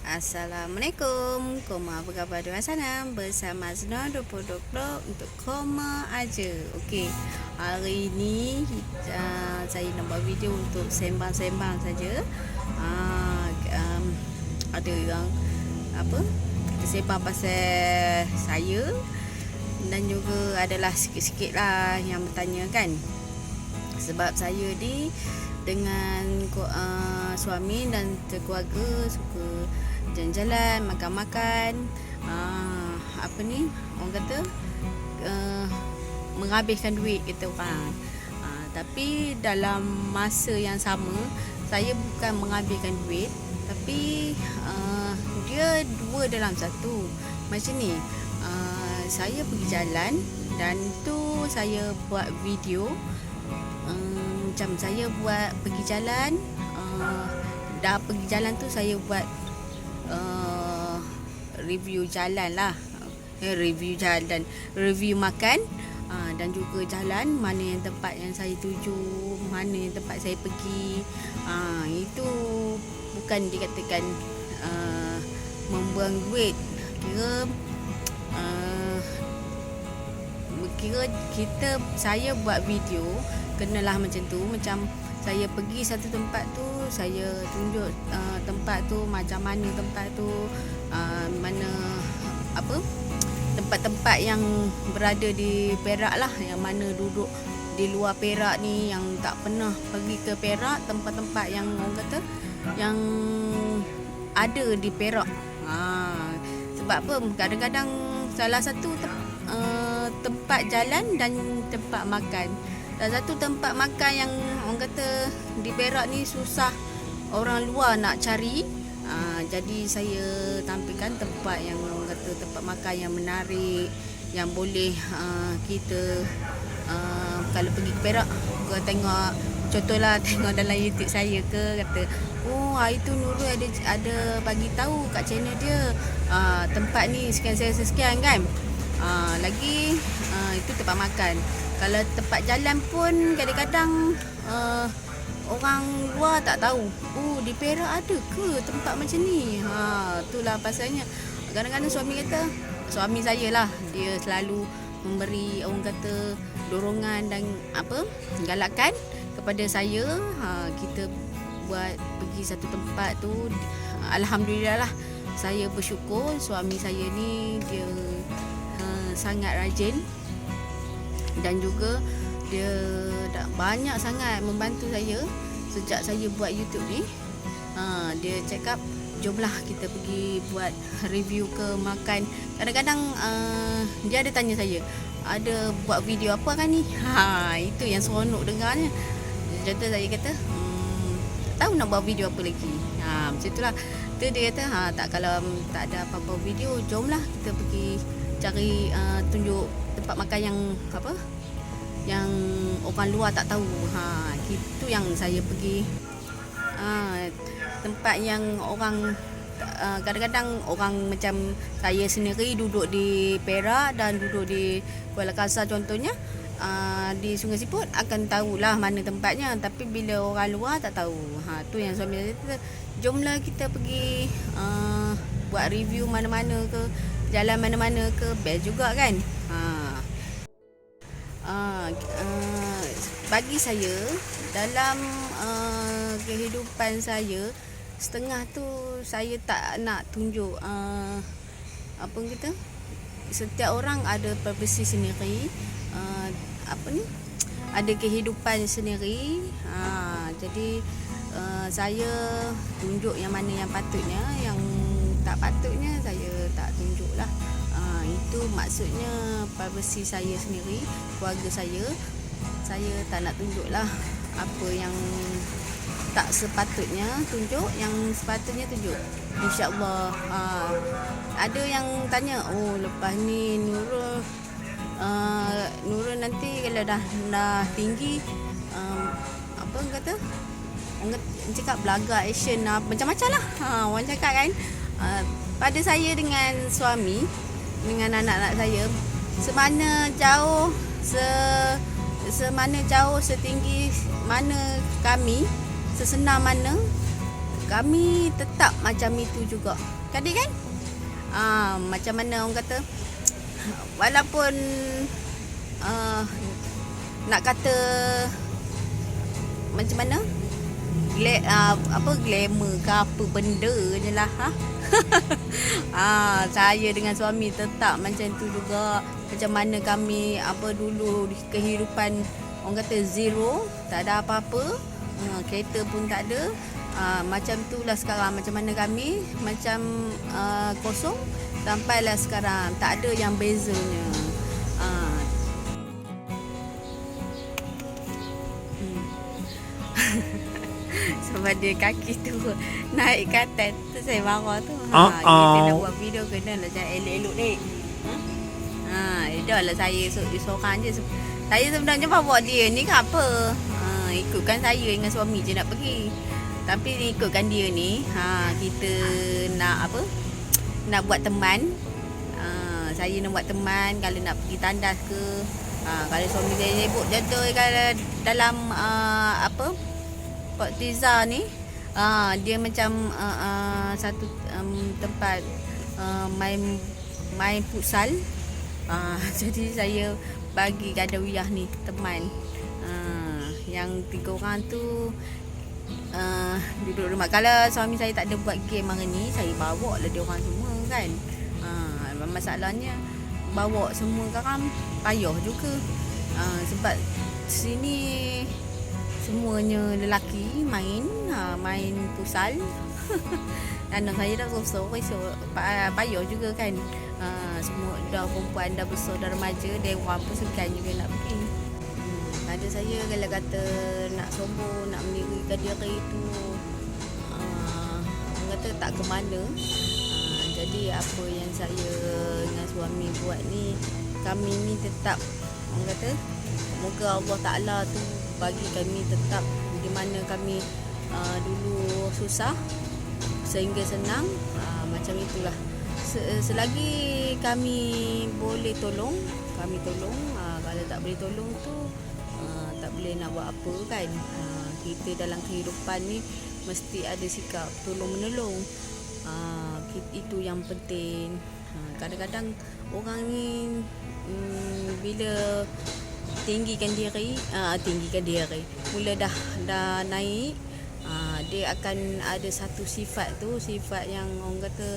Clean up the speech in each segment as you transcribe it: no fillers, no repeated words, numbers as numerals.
Assalamualaikum. Koma apa khabar di sana? Bersama Zuna 2020 untuk Koma aja. Okey. Hari ini saya nak buat video untuk sembang-sembang saja. Ada yang apa? Kita sembang pasal saya dan juga adalah sikit-sikit lah yang bertanya kan. Sebab saya dengan suami dan keluarga suka jalan-jalan, makan-makan, orang kata menghabiskan duit kita orang. Tapi dalam masa yang sama saya bukan menghabiskan duit, tapi dia dua dalam satu. Macam ni, saya pergi jalan dan tu saya buat video. Macam saya buat pergi jalan, dah pergi jalan tu saya buat review jalan lah, review makan, dan juga jalan, mana yang tempat yang saya tuju, mana yang tempat saya pergi. Itu bukan dikatakan membuang duit. Kira saya buat video kenalah macam tu. Macam saya pergi satu tempat tu, saya tunjuk tempat tu macam mana tempat tu, mana tempat-tempat yang berada di Perak lah, yang mana duduk di luar Perak ni, yang tak pernah pergi ke Perak, tempat-tempat yang orang kata yang ada di Perak. Sebab apa? Kadang-kadang salah satu tempat jalan dan tempat makan. Dan satu tempat makan yang orang kata di Perak ni susah orang luar nak cari. Jadi saya tampilkan tempat yang orang kata tempat makan yang menarik, yang boleh kita kalau pergi ke Perak, kita tengok, contohlah tengok dalam YouTube saya ke, kata hari tu Nurul ada bagi tahu kat channel dia tempat ni sekian kan. Lagi itu tempat makan. Kalau tempat jalan pun kadang-kadang orang luar tak tahu, di Perak ada ke tempat macam ni. Itulah pasalnya. Kadang-kadang suami saya lah, dia selalu memberi orang kata dorongan dan galakan kepada saya. Kita buat pergi satu tempat tu, alhamdulillah lah, saya bersyukur suami saya ni dia sangat rajin, dan juga dia dah banyak sangat membantu saya sejak saya buat YouTube ni. Dia cakap, jomlah kita pergi buat review ke makan. Kadang-kadang dia ada tanya saya, ada buat video apa kan ni? Itu yang seronok dengarnya. Contoh saya kata, tak tahu nak buat video apa lagi. Macam itulah. Tu dia kata, kalau tak ada apa-apa video, jomlah kita pergi cari tunjuk tempat makan yang orang luar tak tahu. Itu yang saya pergi. Tempat yang orang kadang-kadang orang macam saya sendiri duduk di Perak dan duduk di Kuala Kangsar contohnya, di Sungai Siput akan tahulah mana tempatnya, tapi bila orang luar tak tahu. Tu yang suami saya kata, jomlah kita pergi buat review mana-mana ke, jalan mana-mana ke, best juga kan. Bagi saya, dalam kehidupan saya, setengah tu saya tak nak tunjuk setiap orang ada profesi sendiri, ada kehidupan sendiri. Jadi saya tunjuk yang mana yang patutnya, yang tak patutnya saya tak tunjuk lah. Itu maksudnya privasi saya sendiri, keluarga saya tak nak tunjuk lah. Apa yang tak sepatutnya tunjuk, yang sepatutnya tunjuk, InsyaAllah. Ada yang tanya, lepas ni Nurul nanti kalau dah tinggi, orang cakap belaga action macam-macam lah. Orang cakap kan. Pada saya dengan suami, dengan anak-anak saya, semana jauh, setinggi mana kami, sesenang mana kami tetap macam itu juga. Kadang kan? Macam mana orang kata, walaupun nak kata macam mana? Glamour ke apa benda je lah. Saya dengan suami tetap macam tu juga. Macam mana kami dulu kehidupan orang kata zero, tak ada apa-apa, kereta pun tak ada. Macam tu lah sekarang. Macam mana kami macam kosong sampailah sekarang, tak ada yang bezanya. Sebab dia kaki tu naik ke atas tu, saya marah tu. Kita nak buat video kena lah jangan elok-elok ni. Dah lah saya seorang je. Saya sebenarnya bawa dia ni ke apa, ikutkan saya dengan suami je nak pergi. Tapi ikutkan dia ni, kita nak nak buat teman. Saya nak buat teman kalau nak pergi tandas ke. Kalau suami saya sibuk jatuh dalam Port Tiza ni, dia macam satu tempat main futsal. Jadi saya bagi Gadawiyah ni teman. Yang 3 orang tu duduk rumah. Kalau suami saya tak ada buat game hari ni, saya bawa lah dia orang semua kan. Masalahnya bawa semua sekarang payah juga. Sebab sini semuanya lelaki main futsal. Anak saya dah besar, payah juga kan. Semua dah perempuan dah besar, dah remaja, dia orang pun segan juga nak pergi. Ada saya kalau kata nak sombong, nak mendirikan diri tu, orang kata tak ke mana. Jadi apa yang saya dengan suami buat ni, kami ni tetap orang kata moga Allah Ta'ala tu bagi kami tetap di mana kami dulu susah sehingga senang. Macam itulah. Selagi kami boleh tolong, kami tolong. Kalau tak boleh tolong tu tak boleh nak buat apa kan. Kita dalam kehidupan ni mesti ada sikap tolong menolong. Itu yang penting. Kadang-kadang orang ni bila tinggikan diri, mula dah naik, dia akan ada satu sifat tu, sifat yang orang kata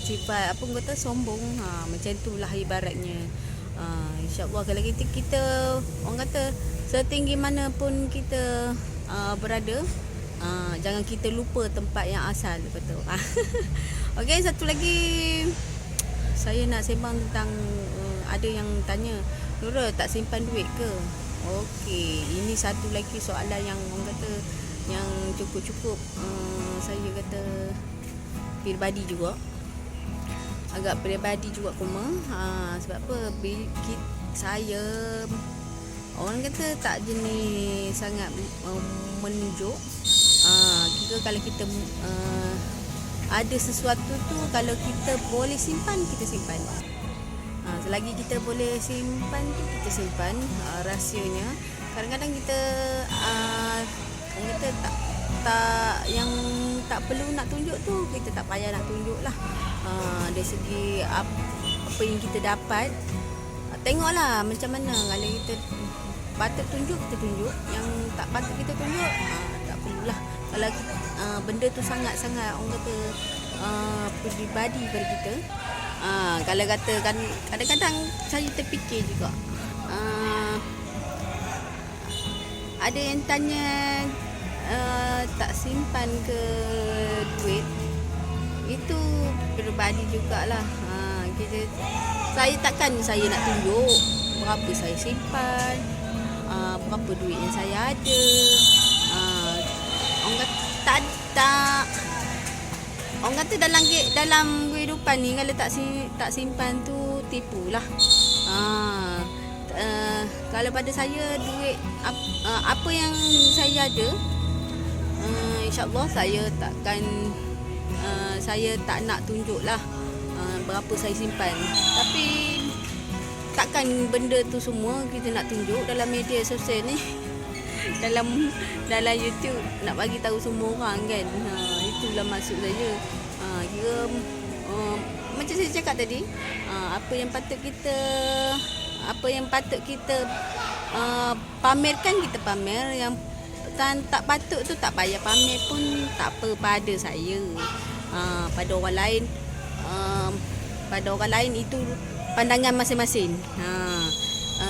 sifat apa orang kata sombong. Macam itulah ibaratnya. InsyaAllah kalau kita orang kata setinggi mana pun kita berada, jangan kita lupa tempat yang asal, betul. Okey, satu lagi saya nak sembang tentang ada yang tanya, Nurul tak simpan duit ke? Okey, ini satu lagi soalan yang orang kata yang cukup-cukup saya kata peribadi juga. Agak peribadi juga kuma. Sebab apa? Saya orang kata tak jenis sangat menunjuk. Kita kalau kita ada sesuatu tu, kalau kita boleh simpan, kita simpan. Selagi kita boleh simpan tu, kita simpan. Rahsianya kadang-kadang kita orang kata tak yang tak perlu nak tunjuk tu, kita tak payah nak tunjuk lah. Dari segi apa yang kita dapat, tengoklah macam mana. Kalau kita patut tunjuk, kita tunjuk. Yang tak patut kita tunjuk, tak perlulah. Kalau benda tu sangat-sangat orang kata peribadi pada kita, kalau katakan kadang-kadang saya terfikir juga, ada yang tanya tak simpan ke duit. Itu peribadi jugalah. Saya takkan saya nak tunjuk berapa saya simpan, berapa duit yang saya ada. Orang kata tak orang kata dalam kehidupan ni kalau tak simpan tu tipulah. Kalau pada saya duit apa yang saya ada, insya-Allah saya tak nak tunjuklah berapa saya simpan. Tapi takkan benda tu semua kita nak tunjuk dalam media sosial ni. dalam dalam YouTube nak bagi tahu semua orang kan. Itulah maksud saya. Kira macam saya cakap tadi, apa yang patut kita pamerkan, kita pamer. Yang tak patut tu tak payah pamer pun tak apa pada saya. Pada orang lain itu pandangan masing-masing.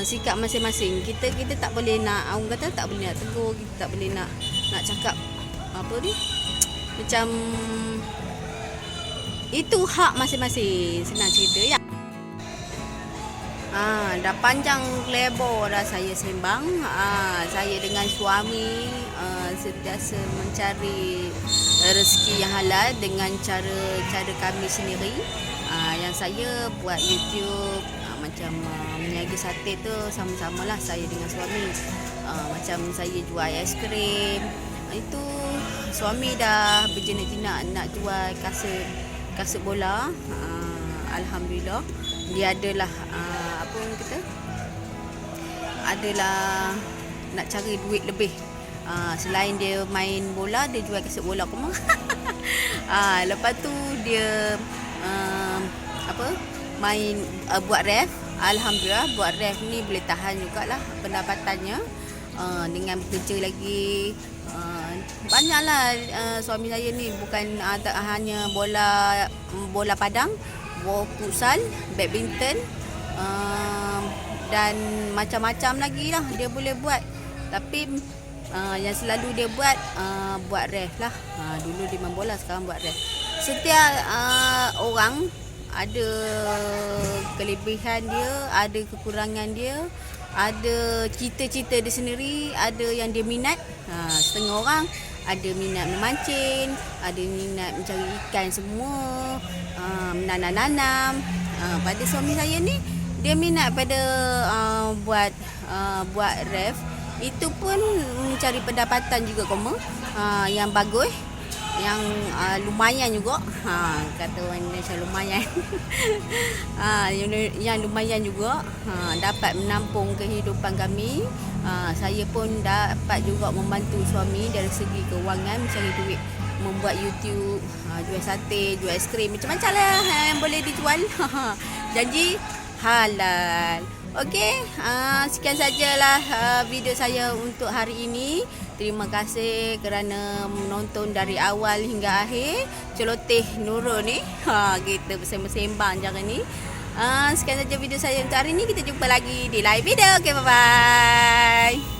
Sikap masing-masing. Kita tak boleh nak, orang kata tak boleh nak tegur, kita tak boleh nak cakap apa ni, macam itu hak masing-masing. Senang cerita ya. Dah panjang lebar dah saya sembang. Saya dengan suami sentiasa mencari rezeki yang halal dengan cara kami sendiri. Yang saya buat YouTube, macam meniaga sate tu sama-samalah saya dengan suami. Macam saya jual aiskrim, itu suami dah berjinak-jinak nak jual kasut bola. Alhamdulillah dia adalah adalah nak cari duit lebih. Selain dia main bola, dia jual kasut bola pun. Lepas tu dia buat ref. Alhamdulillah buat ref ni boleh tahan jugalah pendapatannya. Dengan bekerja lagi, banyaklah. Suami saya ni bukan hanya bola padang, bola futsal, badminton, dan macam-macam lagi lah dia boleh buat. Tapi yang selalu dia buat ref lah. Dulu dia main bola, sekarang buat ref. Setiap orang ada kelebihan dia, ada kekurangan dia, ada cita-cita dia sendiri, ada yang dia minat. Setengah orang ada minat memancing, ada minat mencari ikan semua, menanam-nanam. Pada suami saya ni, dia minat pada buat ref. Itu pun mencari pendapatan juga yang bagus, yang lumayan juga. Kata orang Indonesia lumayan. Yang lumayan juga, dapat menampung kehidupan kami. Saya pun dapat juga membantu suami dari segi kewangan, mencari duit, membuat YouTube, jual sate, jual aiskrim, macam-macam lah yang boleh dijual. Janji halal. Okey, sekian sajalah video saya untuk hari ini. Terima kasih kerana menonton dari awal hingga akhir. Celoteh Nurul ni, kita bersembang jangan ni. Sekian saja video saya untuk hari ini. Kita jumpa lagi di live video. Okey, bye-bye.